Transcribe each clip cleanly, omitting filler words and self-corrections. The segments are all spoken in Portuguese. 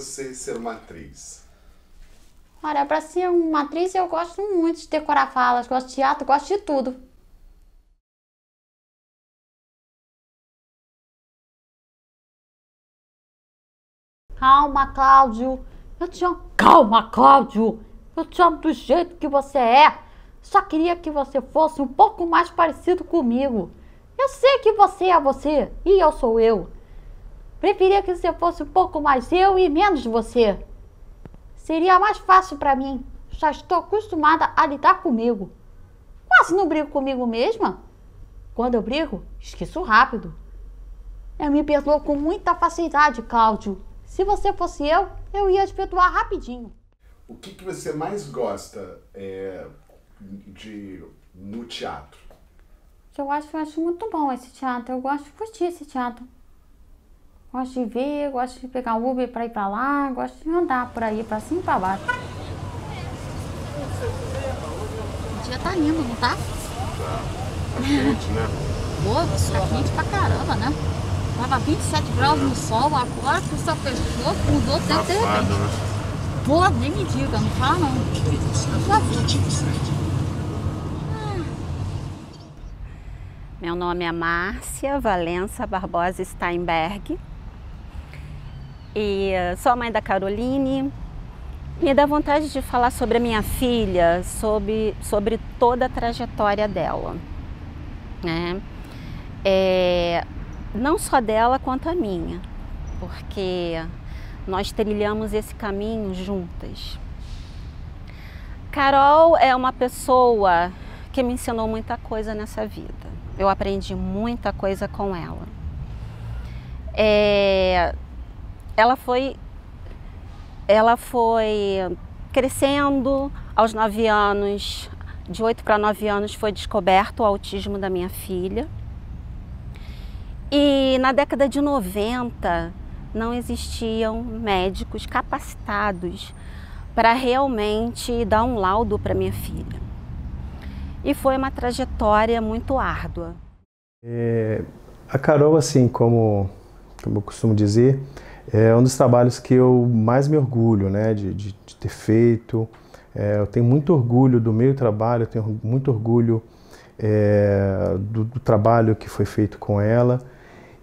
você ser uma atriz? Olha, para ser uma atriz eu gosto muito de decorar falas, gosto de teatro, gosto de tudo. Calma, Cláudio. Eu te amo. Calma, Cláudio. Eu te amo do jeito que você é. Só queria que você fosse um pouco mais parecido comigo. Eu sei que você é você e eu sou eu. Preferia que você fosse um pouco mais eu e menos você. Seria mais fácil para mim. Já estou acostumada a lidar comigo. Quase não brigo comigo mesma. Quando eu brigo, esqueço rápido. Eu me perdoo com muita facilidade, Cláudio. Se você fosse eu ia te perdoar rapidinho. O que você mais gosta no teatro? Eu acho muito bom esse teatro. Eu gosto de curtir esse teatro. Gosto de ver, gosto de pegar um Uber para ir para lá, gosto de andar por aí, para cima e para baixo. O dia tá lindo, não tá? Tá quente, né? Boa, tá quente pra caramba, né? Tava 27 graus no sol, agora que o sol fechou, mudou o tempo de repente. Né? Pô, nem me diga, não fala não. Meu nome é Márcia Valença Barbosa Steinberg e sou a mãe da Caroline. Me dá vontade de falar sobre a minha filha, sobre toda a trajetória dela, né? Não só dela quanto a minha, porque nós trilhamos esse caminho juntas. Carol é uma pessoa que me ensinou muita coisa nessa vida. Eu aprendi muita coisa com ela. Ela foi crescendo aos 9 anos, de 8 para 9 anos foi descoberto o autismo da minha filha. E na década de 90 não existiam médicos capacitados para realmente dar um laudo para minha filha. E foi uma trajetória muito árdua. A Carol, assim, como eu costumo dizer, é um dos trabalhos que eu mais me orgulho, né, de ter feito. Eu tenho muito orgulho do meu trabalho, eu tenho muito orgulho do trabalho que foi feito com ela.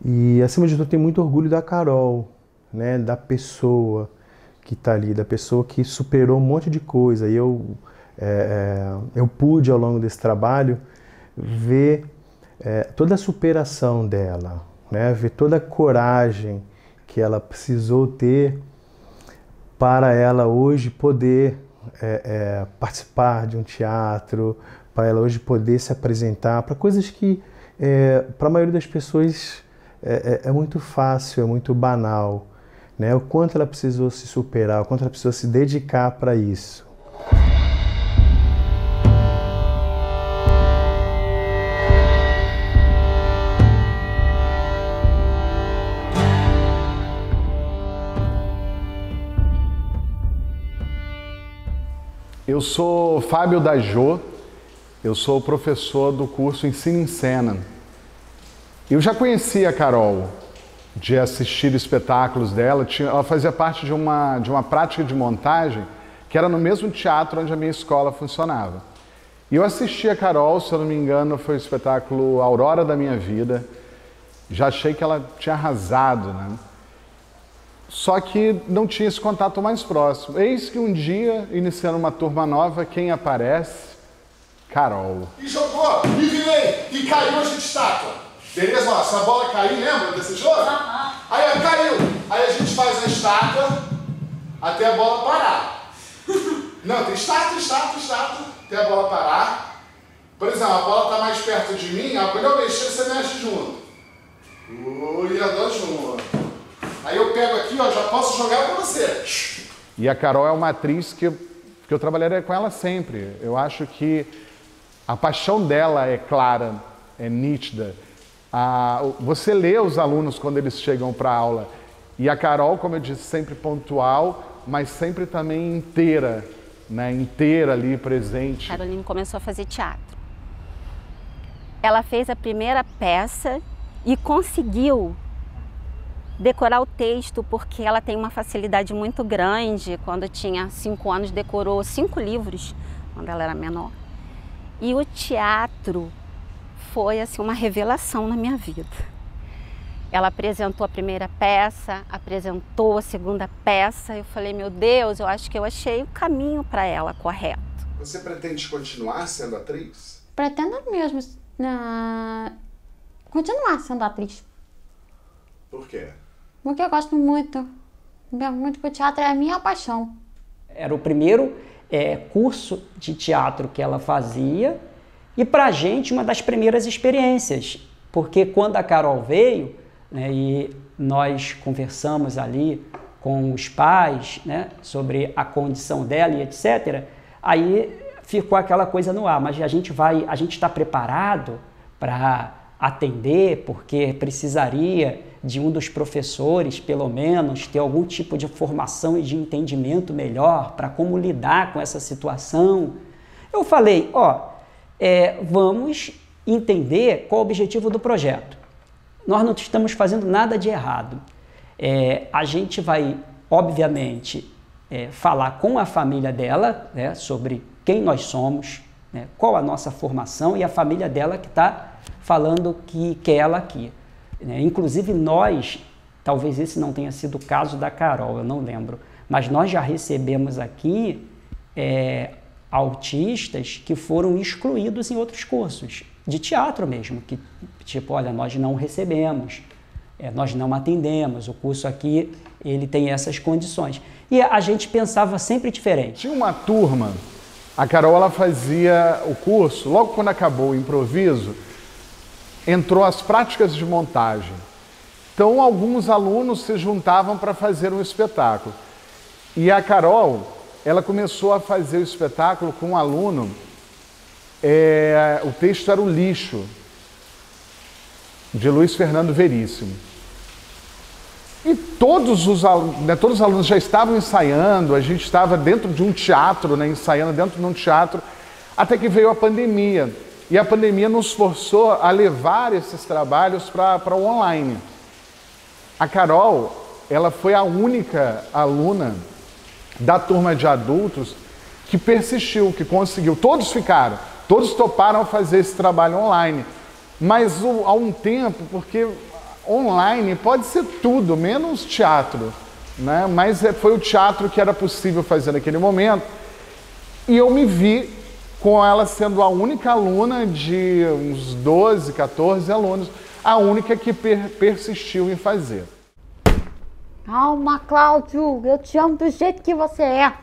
E, acima de tudo, eu tenho muito orgulho da Carol, né, da pessoa que está ali, da pessoa que superou um monte de coisa. E eu pude, ao longo desse trabalho, ver toda a superação dela, né, ver toda a coragem que ela precisou ter para ela hoje poder participar de um teatro, para ela hoje poder se apresentar para coisas que, para a maioria das pessoas, é muito fácil, é muito banal, né? O quanto ela precisou se superar, o quanto ela precisou se dedicar para isso. Eu sou Fábio Dajô, eu sou professor do curso Ensino em Cena. Eu já conhecia a Carol, de assistir espetáculos dela. Ela fazia parte de uma prática de montagem que era no mesmo teatro onde a minha escola funcionava. E eu assisti a Carol, se eu não me engano, foi o espetáculo Aurora da Minha Vida. Já achei que ela tinha arrasado, né? Só que não tinha esse contato mais próximo. Eis que um dia, iniciando uma turma nova, quem aparece? Carol. E jogou, e virei, e caiu a estátua. Beleza? Ó, essa bola caiu, lembra desse jogo? Aí caiu. Aí a gente faz a estátua até a bola parar. Não, tem estátua, até a bola parar. Por exemplo, a bola está mais perto de mim, quando eu mexer, você mexe junto. E a dois junto. Aí eu pego aqui, ó, já posso jogar para você. E a Carol é uma atriz que eu trabalharia com ela sempre. Eu acho que a paixão dela é clara, é nítida. Você lê os alunos quando eles chegam para a aula. E a Carol, como eu disse, sempre pontual, mas sempre também inteira, né? Inteira ali, presente. A Caroline começou a fazer teatro. Ela fez a primeira peça e conseguiu decorar o texto, porque ela tem uma facilidade muito grande. Quando tinha 5 anos, decorou 5 livros, quando ela era menor. E o teatro foi assim, uma revelação na minha vida. Ela apresentou a primeira peça, apresentou a segunda peça. Eu falei, meu Deus, eu acho que eu achei o caminho para ela correto. Você pretende continuar sendo atriz? Pretendo mesmo continuar sendo atriz. Por quê? Porque eu gosto muito que o teatro é a minha paixão. Era o primeiro curso de teatro que ela fazia e para a gente uma das primeiras experiências, porque quando a Carol veio, né, e nós conversamos ali com os pais, né, sobre a condição dela e etc., aí ficou aquela coisa no ar, mas a gente está preparado para atender, porque precisaria de um dos professores, pelo menos, ter algum tipo de formação e de entendimento melhor para como lidar com essa situação. Eu falei, vamos entender qual o objetivo do projeto. Nós não estamos fazendo nada de errado. A gente vai, obviamente, falar com a família dela, né, sobre quem nós somos, né, qual a nossa formação, e a família dela que está falando que quer ela aqui. Inclusive nós, talvez esse não tenha sido o caso da Carol, eu não lembro, mas nós já recebemos aqui autistas que foram excluídos em outros cursos, de teatro mesmo, que tipo, olha, nós não recebemos, nós não atendemos, o curso aqui ele tem essas condições. E a gente pensava sempre diferente. Tinha uma turma, a Carol ela fazia o curso, logo quando acabou o improviso, entrou as práticas de montagem. Então, alguns alunos se juntavam para fazer um espetáculo. E a Carol, ela começou a fazer o espetáculo com um aluno, o texto era O Lixo, de Luiz Fernando Veríssimo. E todos os alunos já estavam ensaiando, a gente estava dentro de um teatro, né, ensaiando dentro de um teatro, até que veio a pandemia. E a pandemia nos forçou a levar esses trabalhos para o online. A Carol, ela foi a única aluna da turma de adultos que persistiu, que conseguiu. Todos ficaram, todos toparam fazer esse trabalho online. Mas há um tempo, porque online pode ser tudo, menos teatro, né? Mas foi o teatro que era possível fazer naquele momento. E eu me vi com ela sendo a única aluna de uns 12, 14 alunos, a única que persistiu em fazer. Calma, Cláudio, eu te amo do jeito que você é.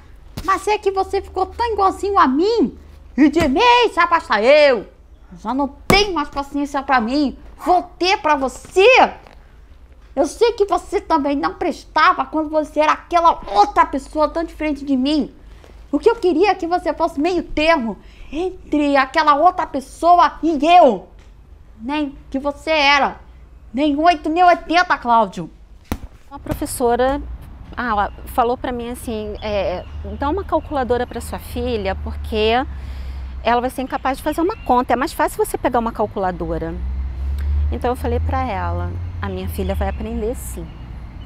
Mas é que você ficou tão igualzinho a mim, e de mês já basta eu. Já não tenho mais paciência pra mim, vou ter pra você. Eu sei que você também não prestava quando você era aquela outra pessoa tão diferente de mim. O que eu queria é que você fosse meio termo entre aquela outra pessoa e eu. Nem que você era. Nem 8, nem 80, Cláudio. Uma professora falou para mim assim, dá uma calculadora para sua filha, porque ela vai ser incapaz de fazer uma conta. É mais fácil você pegar uma calculadora. Então eu falei para ela, a minha filha vai aprender sim.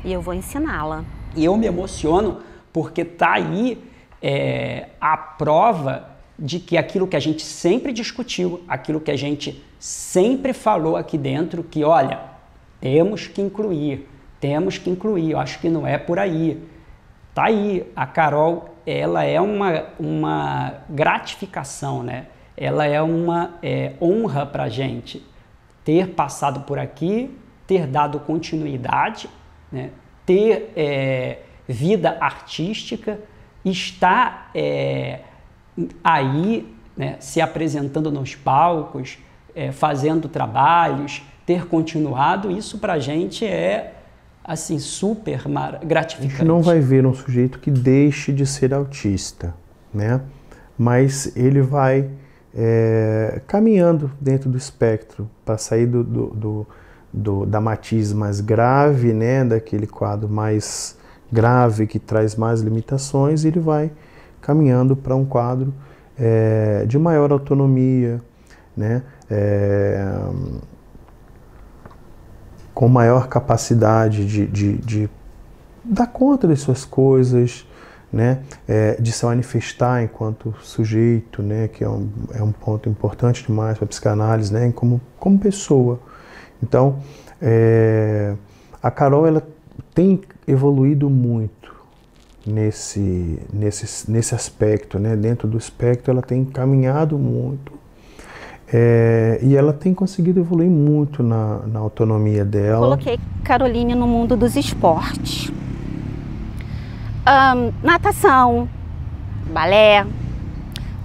E eu vou ensiná-la. E eu me emociono porque tá aí a prova de que aquilo que a gente sempre discutiu, aquilo que a gente sempre falou aqui dentro, que olha, temos que incluir, eu acho que não é por aí. Tá aí, a Carol, ela é uma gratificação, né? Ela é uma honra pra gente ter passado por aqui, ter dado continuidade, né? Ter vida artística, estar aí, né, se apresentando nos palcos, fazendo trabalhos, ter continuado, isso pra gente é assim, super gratificante. A gente não vai ver um sujeito que deixe de ser autista, né? Mas ele vai caminhando dentro do espectro para sair da matiz mais grave, né? Daquele quadro mais grave que traz mais limitações, e ele vai caminhando para um quadro de maior autonomia, né? com maior capacidade de dar conta das suas coisas, né? De se manifestar enquanto sujeito, né? Que é um ponto importante demais para a psicanálise, né? Como pessoa. Então, a Carol ela tem evoluído muito nesse aspecto, né? Dentro do espectro, ela tem caminhado muito. E ela tem conseguido evoluir muito na autonomia dela. Coloquei Caroline no mundo dos esportes. Natação, balé,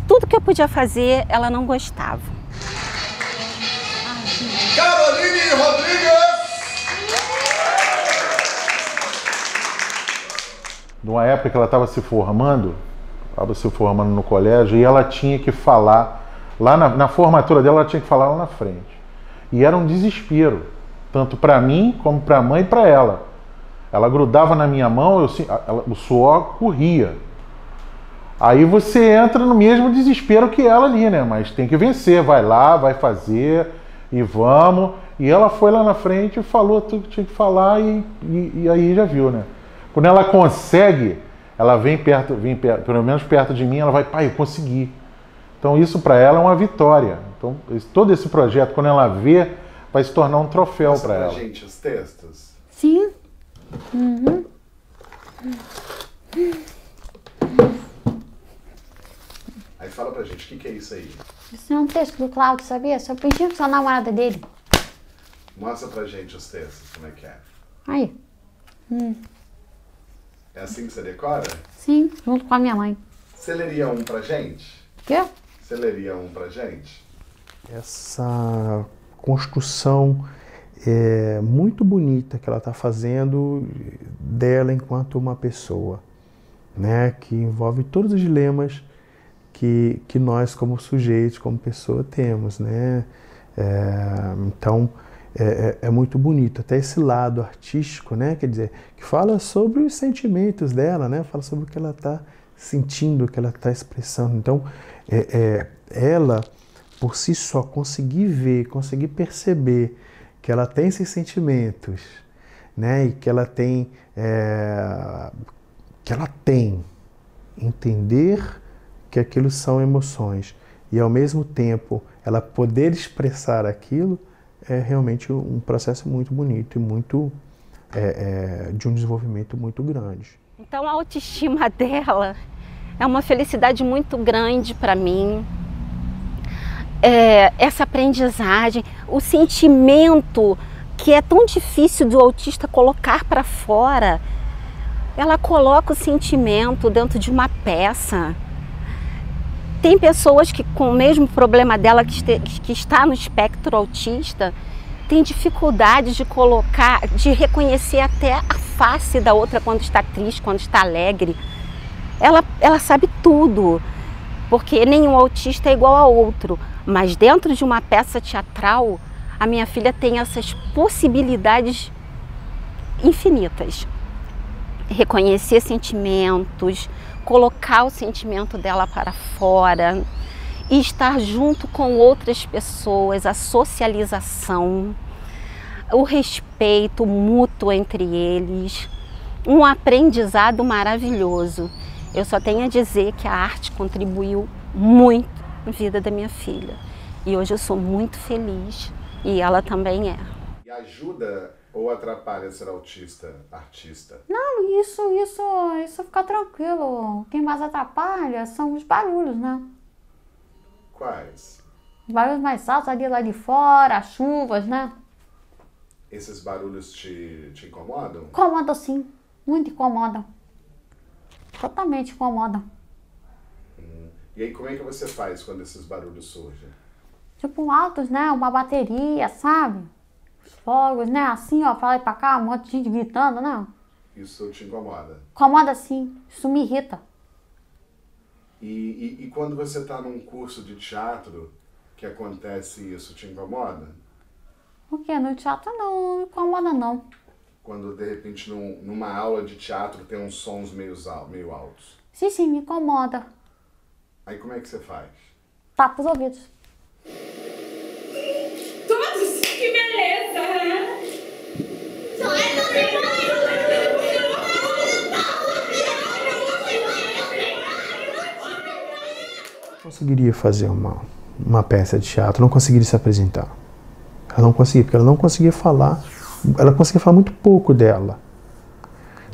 tudo que eu podia fazer, ela não gostava. Caroline Rodrigues! Numa época que ela estava se formando no colégio, e ela tinha que falar, lá na formatura dela, ela tinha que falar lá na frente. E era um desespero, tanto para mim, como para a mãe e para ela. Ela grudava na minha mão, o suor corria. Aí você entra no mesmo desespero que ela ali, né? Mas tem que vencer, vai lá, vai fazer, e vamos. E ela foi lá na frente e falou tudo que tinha que falar, e aí já viu, né? Quando ela consegue, ela vem perto, pelo menos perto de mim, ela vai, pai, eu consegui. Então isso para ela é uma vitória. Então todo esse projeto, quando ela vê, vai se tornar um troféu para ela. Mostra pra gente os textos. Sim. Uhum. Aí fala pra gente, o que é isso aí? Isso é um texto do Cláudio, sabia? Só pediu que sou a namorada dele. Mostra pra gente os textos, como é que é. Aí. É assim que você decora? Sim, junto com a minha mãe. Você leria um pra gente? Quê? Você leria um pra gente? Essa construção muito bonita que ela está fazendo dela enquanto uma pessoa, né? Que envolve todos os dilemas que nós como sujeitos, como pessoa temos, né? Então é muito bonito, até esse lado artístico, né? Quer dizer, que fala sobre os sentimentos dela, né? Fala sobre o que ela está sentindo, o que ela está expressando. Então ela por si só conseguir ver, conseguir perceber que ela tem esses sentimentos, né? E que ela tem entender que aquilo são emoções e ao mesmo tempo ela poder expressar aquilo é realmente um processo muito bonito e muito de um desenvolvimento muito grande. Então a autoestima dela é uma felicidade muito grande para mim. Essa aprendizagem, o sentimento que é tão difícil do autista colocar para fora, ela coloca o sentimento dentro de uma peça. Tem pessoas que com o mesmo problema dela que está no espectro autista, tem dificuldade de colocar, de reconhecer até a face da outra quando está triste, quando está alegre. Ela sabe tudo, porque nenhum autista é igual a outro. Mas dentro de uma peça teatral, a minha filha tem essas possibilidades infinitas. Reconhecer sentimentos, colocar o sentimento dela para fora e estar junto com outras pessoas, a socialização, o respeito mútuo entre eles, um aprendizado maravilhoso. Eu só tenho a dizer que a arte contribuiu muito na vida da minha filha. E hoje eu sou muito feliz e ela também é. E ajuda ou atrapalha ser artista? Não, isso fica tranquilo. Quem mais atrapalha são os barulhos, né? Quais? Os barulhos mais altos ali lá de fora, as chuvas, né? Esses barulhos te incomodam? Incomodam sim, muito incomodam. Totalmente incomodam. E aí como é que você faz quando esses barulhos surgem? Tipo altos, né? Uma bateria, sabe? Os fogos, né? Assim, ó, pra lá e pra cá, um monte de gente gritando, né? Isso te incomoda? Incomoda sim, isso me irrita. E quando você está num curso de teatro que acontece isso, te incomoda? O quê? No teatro não incomoda não. Quando de repente numa aula de teatro tem uns sons meio altos? Sim, me incomoda. Aí como é que você faz? Tapa os ouvidos. Todos? Que beleza! Conseguiria fazer uma peça de teatro, não conseguiria se apresentar. Ela não conseguia, porque ela não conseguia falar, ela conseguia falar muito pouco dela.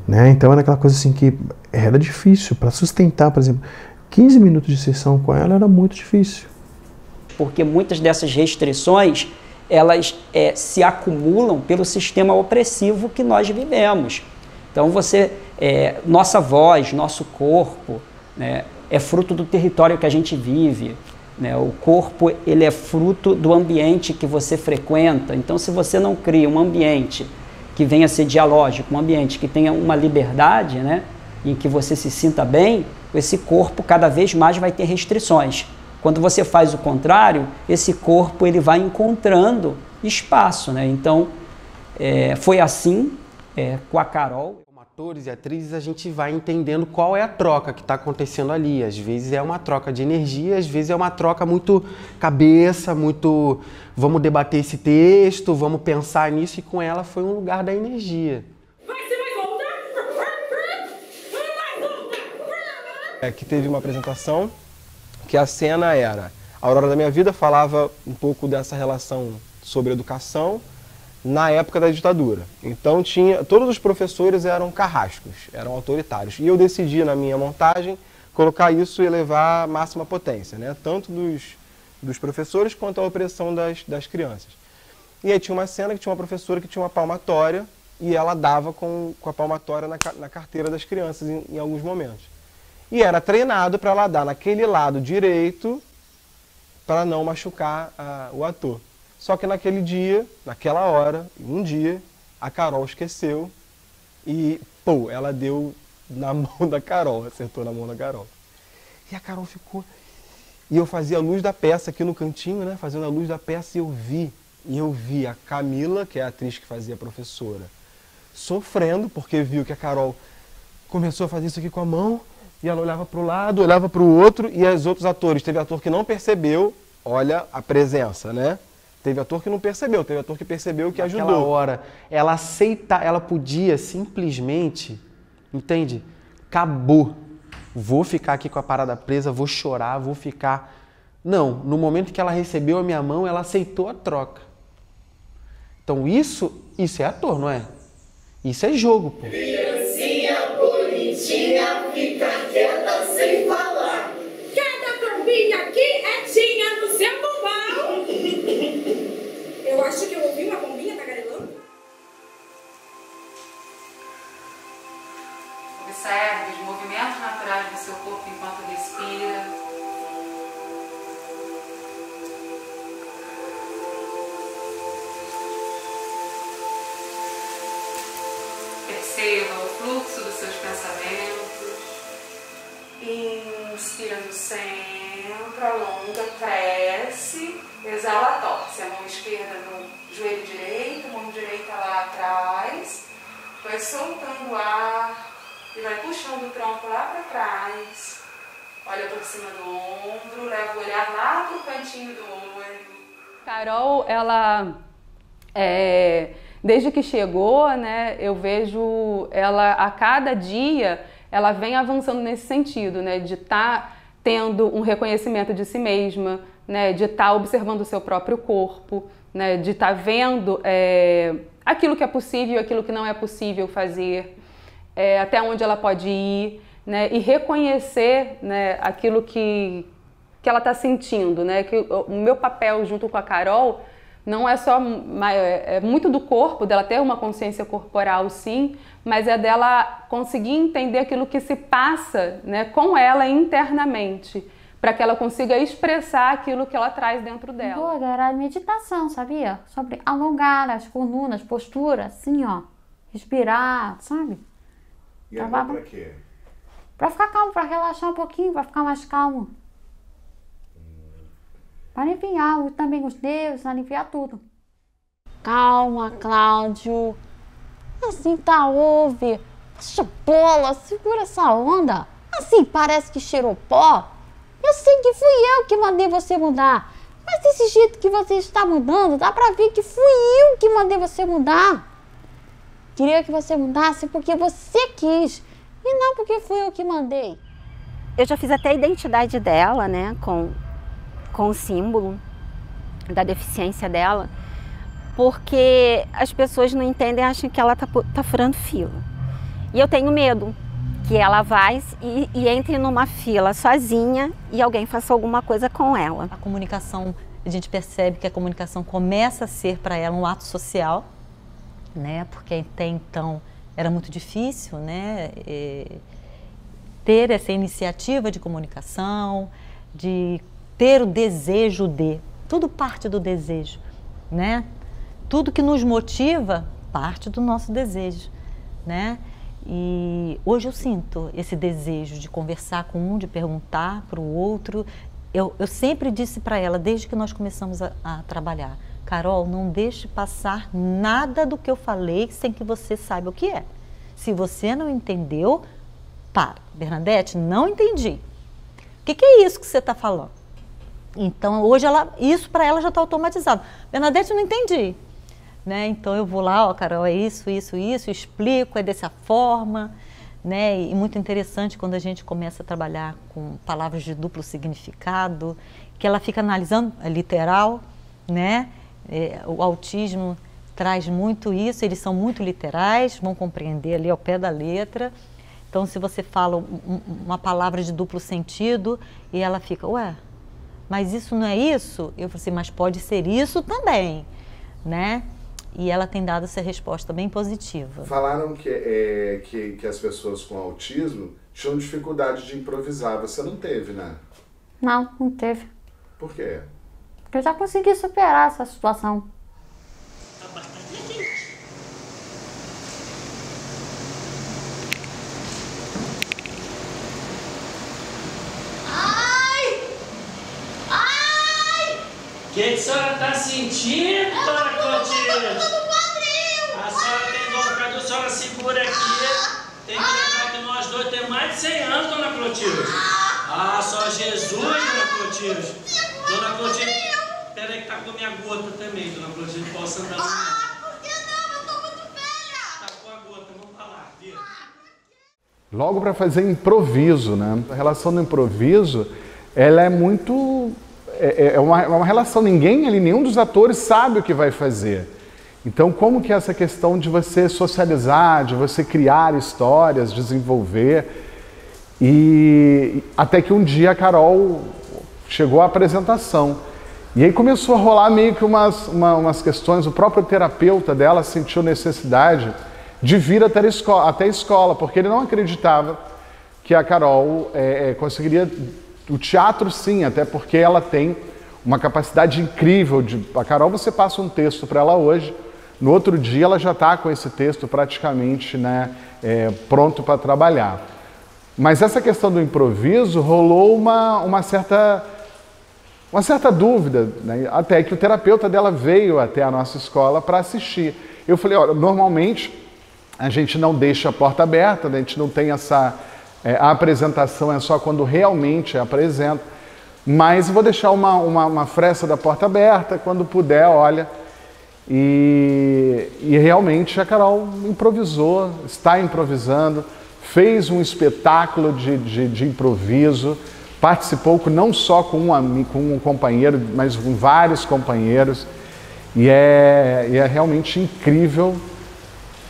Né? Então era aquela coisa assim que era difícil para sustentar, por exemplo, 15 minutos de sessão com ela era muito difícil. Porque muitas dessas restrições, elas se acumulam pelo sistema opressivo que nós vivemos. Então nossa voz, nosso corpo, né, é fruto do território que a gente vive, né? O corpo, ele é fruto do ambiente que você frequenta. Então, se você não cria um ambiente que venha a ser dialógico, um ambiente que tenha uma liberdade, né, em que você se sinta bem, esse corpo cada vez mais vai ter restrições. Quando você faz o contrário, esse corpo ele vai encontrando espaço, né? Então, foi assim com a Carol. Como atores e atrizes, a gente vai entendendo qual é a troca que está acontecendo ali. Às vezes é uma troca de energia, às vezes é uma troca muito cabeça, muito vamos debater esse texto, vamos pensar nisso, e com ela foi um lugar da energia. Que teve uma apresentação que a cena era A Aurora da Minha Vida, falava um pouco dessa relação sobre educação na época da ditadura. Então todos os professores eram carrascos, eram autoritários. E eu decidi na minha montagem colocar isso e elevar à máxima potência, né? Tanto dos professores quanto a opressão das crianças. E aí tinha uma cena que tinha uma professora que tinha uma palmatória e ela dava com a palmatória na carteira das crianças em alguns momentos. E era treinado para ela dar naquele lado direito para não machucar o ator. Só que naquele dia, naquela hora, um dia, a Carol esqueceu e, pô, ela deu na mão da Carol, acertou na mão da Carol. E a Carol ficou... E eu fazia a luz da peça aqui no cantinho, né, fazendo a luz da peça, e eu vi a Camila, que é a atriz que fazia a professora, sofrendo, porque viu que a Carol começou a fazer isso aqui com a mão, e ela olhava para o lado, olhava para o outro, e os outros atores, teve ator que não percebeu, olha a presença, né? Teve ator que não percebeu, teve ator que percebeu que ajudou. Naquela hora, ela podia simplesmente, entende? Acabou. Vou ficar aqui com a parada presa, vou chorar, vou ficar... Não, no momento que ela recebeu a minha mão, ela aceitou a troca. Então isso é ator, não é? Isso é jogo, pô. Criancinha bonitinha, fica quieta sem falar. Cada trombinha aqui é tinha no seu bombal. Eu acho que eu ouvi uma bombinha tagarelando. Observe os movimentos naturais do seu corpo enquanto respira. Perceba o fluxo dos seus pensamentos. Inspira no centro, alonga, cresce. Exala, torce. A mão esquerda no joelho direito, mão direita lá atrás. Vai soltando o ar e vai puxando o tronco lá para trás. Olha por cima do ombro, leva o olhar lá pro cantinho do olho. Carol, ela... desde que chegou, né, eu vejo ela a cada dia, ela vem avançando nesse sentido, né, de estar tendo um reconhecimento de si mesma, né, de estar observando o seu próprio corpo, né, de estar vendo aquilo que é possível e aquilo que não é possível fazer, até onde ela pode ir, né, e reconhecer, né, aquilo que ela está sentindo, né, que o meu papel junto com a Carol não é só, é muito do corpo, dela ter uma consciência corporal, sim, mas é dela conseguir entender aquilo que se passa, né, com ela internamente, para que ela consiga expressar aquilo que ela traz dentro dela. Yoga era meditação, sabia? Sobre alongar as colunas, postura, assim, ó, respirar, sabe? E pra quê? Pra ficar calmo, pra relaxar um pouquinho, pra ficar mais calmo. Para aliviar também os nervos, aliviar tudo. Calma, Cláudio. Assim tá, ouve. Poxa, bola, segura essa onda. Assim parece que cheirou pó. Eu sei que fui eu que mandei você mudar. Mas desse jeito que você está mudando, dá pra ver que fui eu que mandei você mudar. queria que você mudasse porque você quis e não porque fui eu que mandei. Eu já fiz até a identidade dela, né, com o símbolo da deficiência dela, porque as pessoas não entendem, acham que ela tá furando fila. E eu tenho medo que ela vai e entre numa fila sozinha e alguém faça alguma coisa com ela. A comunicação, a gente percebe que a comunicação começa a ser para ela um ato social, né? Porque até então era muito difícil, né? Ter essa iniciativa de comunicação, de ter o desejo de, tudo parte do desejo, né? Tudo que nos motiva parte do nosso desejo, né? E hoje eu sinto esse desejo de conversar com um, de perguntar para o outro. Eu sempre disse para ela, desde que nós começamos a trabalhar, Carol, não deixe passar nada do que eu falei sem que você saiba o que é. Se você não entendeu, para. Bernadette, não entendi. O que é isso que você está falando? Então, hoje, isso para ela já está automatizado. Bernadette, não entendi. Né? Então, eu vou lá, ó, Carol, é isso, explico, é dessa forma. Né? E muito interessante quando a gente começa a trabalhar com palavras de duplo significado, que ela fica analisando, é literal, né? O autismo traz muito isso, eles são muito literais, vão compreender ali ao pé da letra. Então, se você fala uma palavra de duplo sentido e ela fica, ué, mas isso não é isso? Eu falei assim, mas pode ser isso também, né? E ela tem dado essa resposta bem positiva. Falaram que as pessoas com autismo tinham dificuldade de improvisar. Você não teve, né? Não teve. Por quê? Porque eu já consegui superar essa situação. O que a senhora está sentindo, dona Clotilde? A senhora tem dor, cadê a senhora segura aqui? Tem que lembrar que nós dois temos mais de 100 anos, dona Clotilde. Ah, só Jesus, dona Clotilde. Dona Clotilde, espera aí que tá com a minha gota também, dona Clotilde, posso andar no meio. Por que não? Eu tô muito velha. Tá com a gota, vamos falar, vira. Logo para fazer improviso, né? A relação do improviso, ela é muito... É uma relação, nenhum dos atores sabe o que vai fazer. Então, como que é essa questão de você socializar, de você criar histórias, desenvolver? E até que um dia a Carol chegou à apresentação. E aí começou a rolar meio que umas questões, o próprio terapeuta dela sentiu necessidade de vir até a escola, porque ele não acreditava que a Carol conseguiria... O teatro, sim, até porque ela tem uma capacidade incrível de... A Carol, você passa um texto para ela hoje, no outro dia ela já está com esse texto praticamente, né, pronto para trabalhar. Mas essa questão do improviso rolou uma certa dúvida, né, até que o terapeuta dela veio até a nossa escola para assistir. Eu falei, olha, normalmente a gente não deixa a porta aberta, né, a gente não tem essa... a apresentação é só quando realmente apresenta, mas vou deixar uma fresta da porta aberta, quando puder, olha. E realmente a Carol improvisou, está improvisando, fez um espetáculo de improviso, participou não só com um companheiro, mas com vários companheiros, e é realmente incrível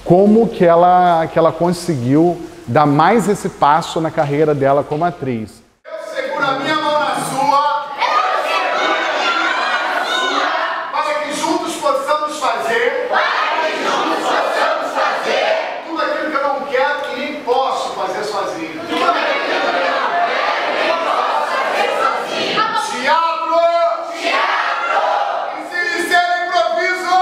como que ela conseguiu dar mais esse passo na carreira dela como atriz. Eu seguro a minha mão na sua. Eu seguro a minha mão na sua. Para que juntos possamos fazer. Tudo aquilo que eu não quero e nem posso fazer sozinho. Teatro! Ensine ser improviso!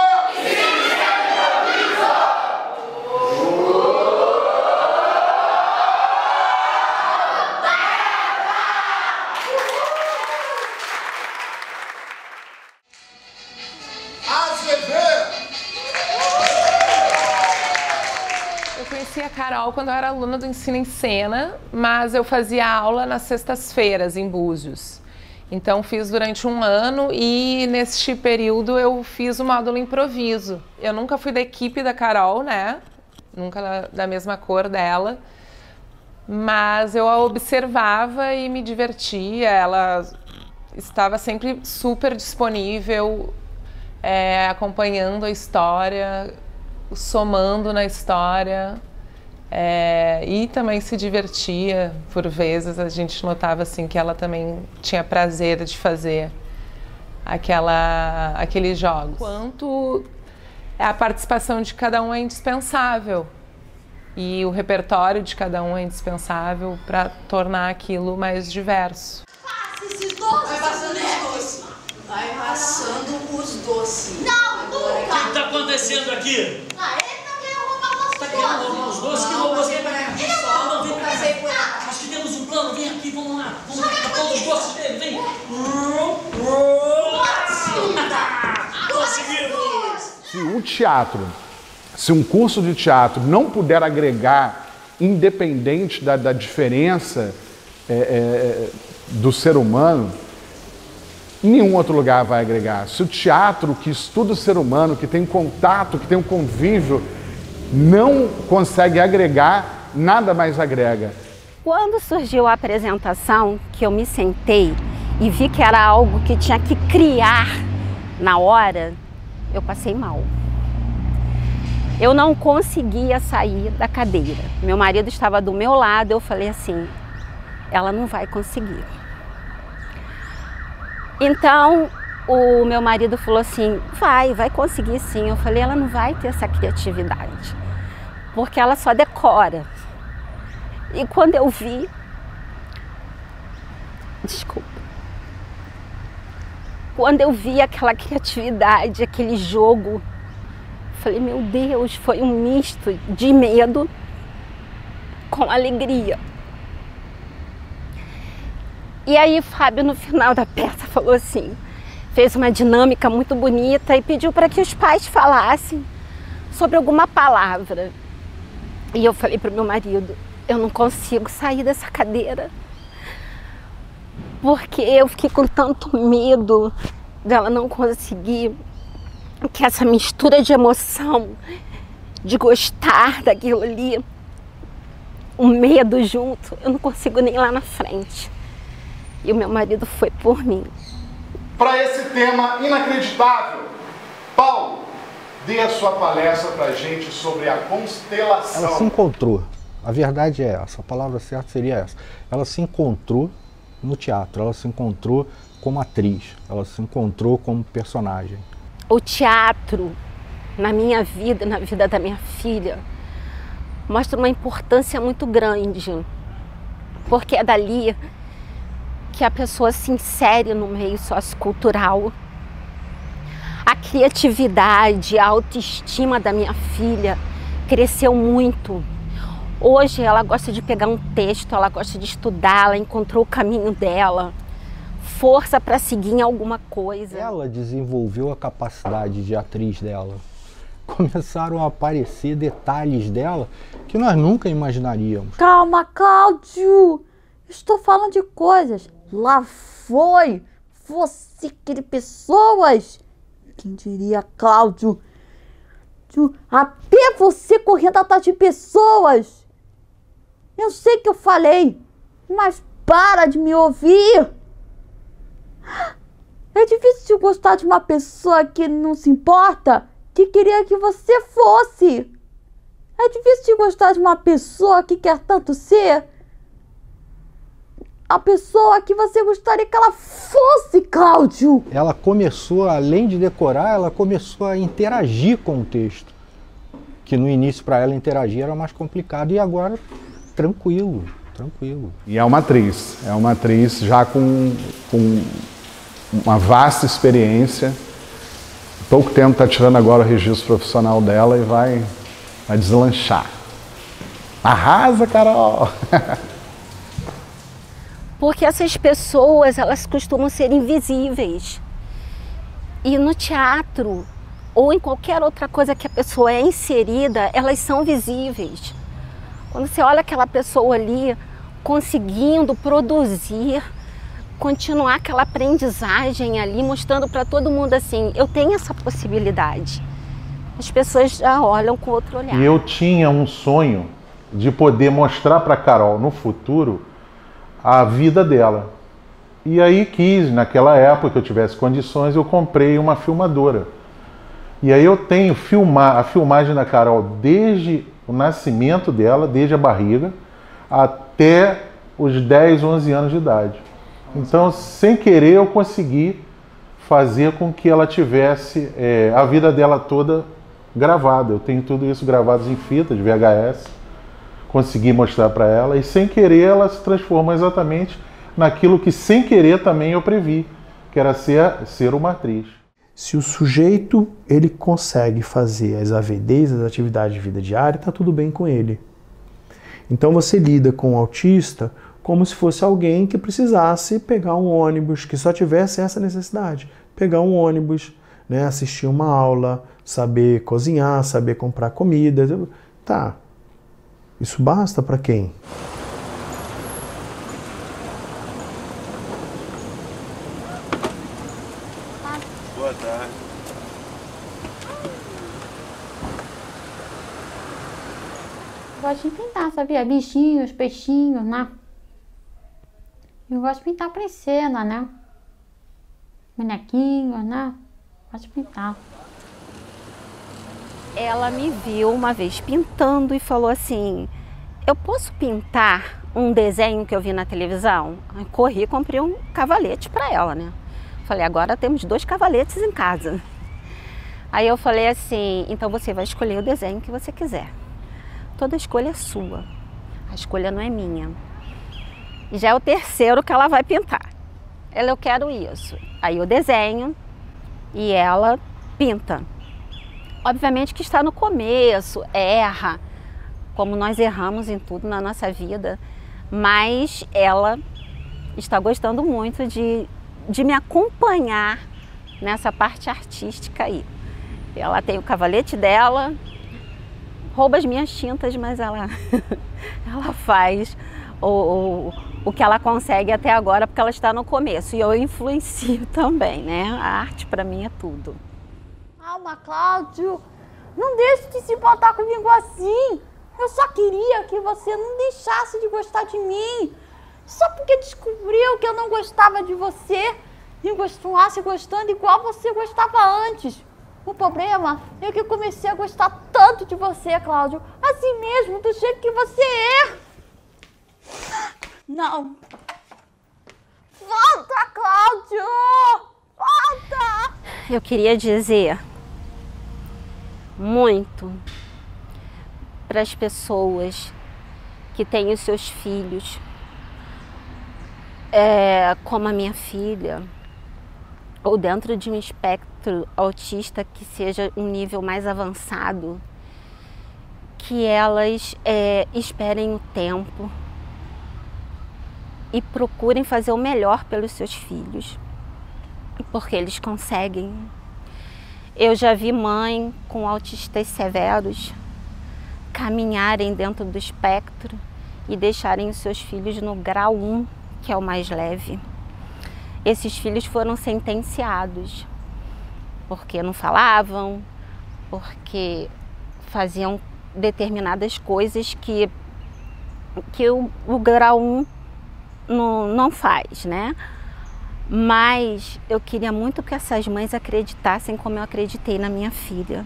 Eu conheci a Carol quando eu era aluna do Ensino em Cena, mas eu fazia aula nas sextas-feiras em Búzios. Então fiz durante um ano e neste período eu fiz o módulo improviso. Eu nunca fui da equipe da Carol, né? nunca da mesma cor dela, mas eu a observava e me divertia. Ela estava sempre super disponível, acompanhando a história, somando na história, e também se divertia. Por vezes a gente notava assim que ela também tinha prazer de fazer aqueles jogos. Quanto a participação de cada um é indispensável e o repertório de cada um é indispensável para tornar aquilo mais diverso. Vai passando os doces. Vai passando os doces. Não, nunca! O que está acontecendo aqui? Ele tá querendo roubar nossos doces. Está querendo roubar os doces? Que roubou? Vem pra cá. Não, vem pra Passei por cá. Acho que temos um plano. Vem aqui, vamos lá. Vamos lá, todos os doces dele, vem. Conseguimos! Se um curso de teatro não puder agregar, independente da diferença do ser humano, nenhum outro lugar vai agregar. Se o teatro que estuda o ser humano, que tem contato, que tem um convívio, não consegue agregar, nada mais agrega. Quando surgiu a apresentação, que eu me sentei e vi que era algo que tinha que criar na hora, eu passei mal. Eu não conseguia sair da cadeira. Meu marido estava do meu lado, eu falei assim, ela não vai conseguir. Então, o meu marido falou assim, vai conseguir sim. Eu falei, ela não vai ter essa criatividade, porque ela só decora. E quando eu vi, quando eu vi aquela criatividade, aquele jogo, falei, meu Deus, foi um misto de medo com alegria. E aí Fábio, no final da peça, falou assim, fez uma dinâmica muito bonita e pediu para que os pais falassem sobre alguma palavra. E eu falei para o meu marido, eu não consigo sair dessa cadeira, porque eu fiquei com tanto medo dela não conseguir, que essa mistura de emoção, de gostar daquilo ali, o medo junto, eu não consigo nem ir lá na frente. E o meu marido foi por mim. Para esse tema inacreditável, Paulo, dê a sua palestra para a gente sobre a constelação. Ela se encontrou. A verdade é essa, a palavra certa seria essa. Ela se encontrou no teatro, ela se encontrou como atriz, ela se encontrou como personagem. O teatro, na minha vida, na vida da minha filha, mostra uma importância muito grande, porque é dali que a pessoa se insere no meio sociocultural. A criatividade, a autoestima da minha filha cresceu muito. Hoje ela gosta de pegar um texto, ela gosta de estudar, ela encontrou o caminho dela, força para seguir em alguma coisa. Ela desenvolveu a capacidade de atriz dela. Começaram a aparecer detalhes dela que nós nunca imaginaríamos. Calma, Cláudio! Estou falando de coisas. Lá foi você querer pessoas. Quem diria, Cláudio? Até você correndo atrás de pessoas. Eu sei que eu falei, mas para de me ouvir. É difícil gostar de uma pessoa que não se importa, que queria que você fosse. É difícil gostar de uma pessoa que quer tanto ser a pessoa que você gostaria que ela fosse, Cláudio. Ela começou, além de decorar, ela começou a interagir com o texto. Que no início para ela interagir era mais complicado e agora tranquilo. E é uma atriz já com uma vasta experiência. Pouco tempo está tirando agora o registro profissional dela e vai deslanchar. Arrasa, Carol! Porque essas pessoas, elas costumam ser invisíveis. E no teatro, ou em qualquer outra coisa que a pessoa é inserida, elas são visíveis. Quando você olha aquela pessoa ali, conseguindo produzir, continuar aquela aprendizagem ali, mostrando para todo mundo assim, eu tenho essa possibilidade. as pessoas já olham com outro olhar. E eu tinha um sonho de poder mostrar para Carol no futuro a vida dela. E aí quis, naquela época que eu tivesse condições, eu comprei uma filmadora. E aí eu tenho a filmagem da Carol desde o nascimento dela, desde a barriga, até os 10, 11 anos de idade. Então, sem querer, eu consegui fazer com que ela tivesse a vida dela toda gravada. Eu tenho tudo isso gravado em fita de VHS, consegui mostrar para ela, e sem querer ela se transforma exatamente naquilo que sem querer também eu previ, que era ser uma atriz. Se o sujeito ele consegue fazer as AVDs, as atividades de vida diária, está tudo bem com ele. Então você lida com o autista como se fosse alguém que precisasse pegar um ônibus, que só tivesse essa necessidade. Pegar um ônibus, né, assistir uma aula, saber cozinhar, saber comprar comida. Tá, isso basta para quem? Boa tarde. Gosto de pintar, sabia? Bichinhos, peixinhos, né? Eu gosto de pintar princesa, né? Bonequinhos, né? Gosto de pintar. Ela me viu uma vez pintando e falou assim: eu posso pintar um desenho que eu vi na televisão? Eu corri e comprei um cavalete para ela, né? Falei, agora temos 2 cavaletes em casa. Aí eu falei assim, então você vai escolher o desenho que você quiser. Toda escolha é sua. A escolha não é minha. E já é o terceiro que ela vai pintar. Ela, eu quero isso. Aí eu desenho e ela pinta. Obviamente que está no começo, erra, como nós erramos em tudo na nossa vida, mas ela está gostando muito de me acompanhar nessa parte artística aí. Ela tem o cavalete dela, rouba as minhas tintas, mas ela faz o que ela consegue até agora, porque ela está no começo. E eu influencio também, né? A arte para mim é tudo. Calma, Cláudio. Não deixe de se botar comigo assim. Eu só queria que você não deixasse de gostar de mim. Só porque descobriu que eu não gostava de você e continuasse gostando igual você gostava antes. O problema é que eu comecei a gostar tanto de você, Cláudio. Assim mesmo, do jeito que você é. Não. Volta, Cláudio! Volta! Eu queria dizer muito para as pessoas que têm os seus filhos, como a minha filha, ou dentro de um espectro autista que seja um nível mais avançado, que elas esperem o tempo e procurem fazer o melhor pelos seus filhos, porque eles conseguem. Eu já vi mãe com autistas severos caminharem dentro do espectro e deixarem os seus filhos no grau 1, que é o mais leve. Esses filhos foram sentenciados porque não falavam, porque faziam determinadas coisas que o grau 1 não faz, né? Mas eu queria muito que essas mães acreditassem como eu acreditei na minha filha.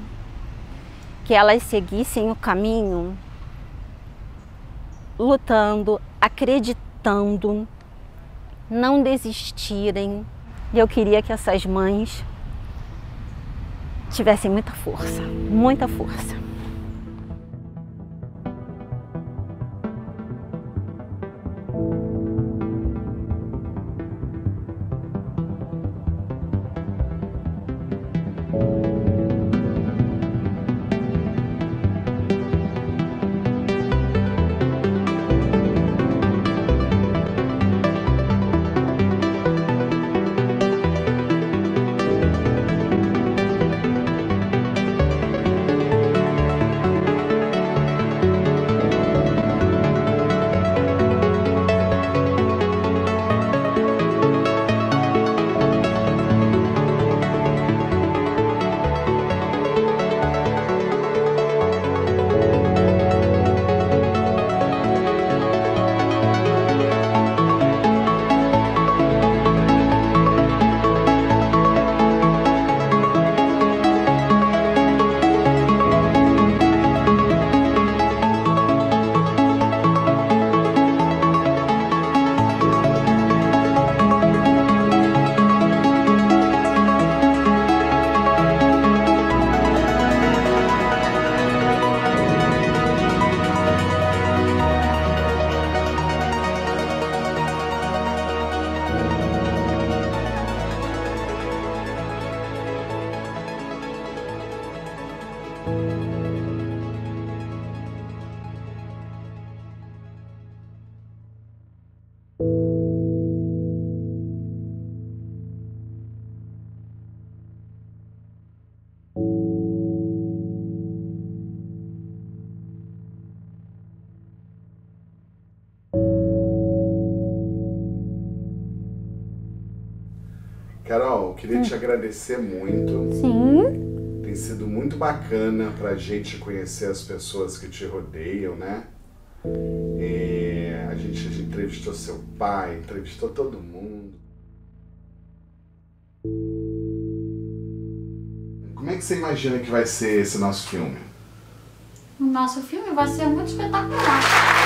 Que elas seguissem o caminho lutando, acreditando, não desistirem. E eu queria que essas mães tivessem muita força, muita força. Carol, queria te agradecer muito. Sim. Tem sido muito bacana pra gente conhecer as pessoas que te rodeiam, né? A gente entrevistou seu pai, entrevistou todo mundo. Como é que você imagina que vai ser esse nosso filme? O nosso filme vai ser muito espetacular.